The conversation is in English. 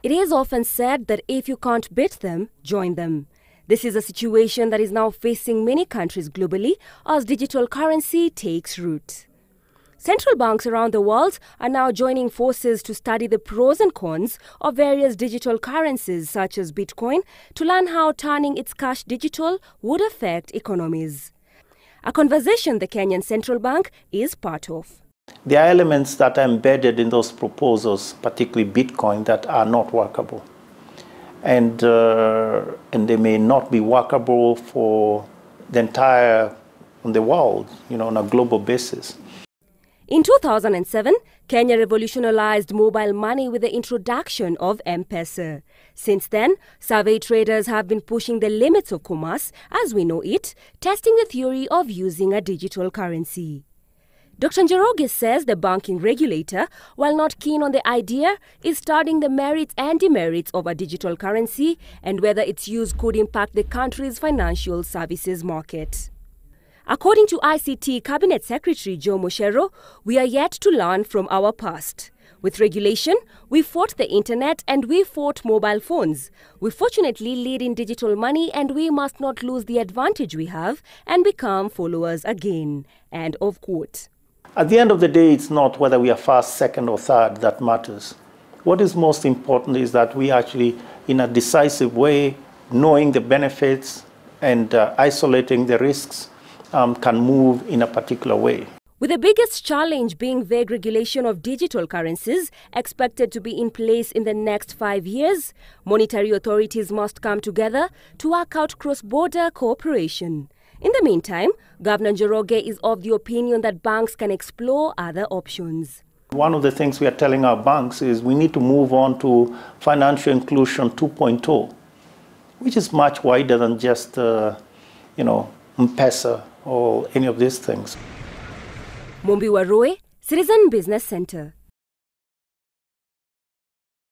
It is often said that if you can't beat them, join them. This is a situation that is now facing many countries globally as digital currency takes root. Central banks around the world are now joining forces to study the pros and cons of various digital currencies such as Bitcoin to learn how turning its cash digital would affect economies. A conversation the Kenyan Central Bank is part of. There are elements that are embedded in those proposals, particularly Bitcoin, that are not workable. And they may not be workable for the world, on a global basis. In 2007, Kenya revolutionized mobile money with the introduction of M-Pesa. Since then, survey traders have been pushing the limits of commerce, as we know it, testing the theory of using a digital currency. Dr. Njoroge says the banking regulator, while not keen on the idea, is studying the merits and demerits of a digital currency and whether its use could impact the country's financial services market. According to ICT Cabinet Secretary Joe Mushero, we are yet to learn from our past. With regulation, we fought the internet and we fought mobile phones. We fortunately lead in digital money and we must not lose the advantage we have and become followers again. End of quote. At the end of the day, it's not whether we are first, second, or third that matters. What is most important is that we actually, in a decisive way, knowing the benefits and isolating the risks, can move in a particular way. With the biggest challenge being vague regulation of digital currencies expected to be in place in the next 5 years, monetary authorities must come together to work out cross-border cooperation. In the meantime, Governor Njoroge is of the opinion that banks can explore other options. One of the things we are telling our banks is we need to move on to financial inclusion 2.0, which is much wider than just, M-Pesa or any of these things. Mumbi Warui, Citizen Business Center.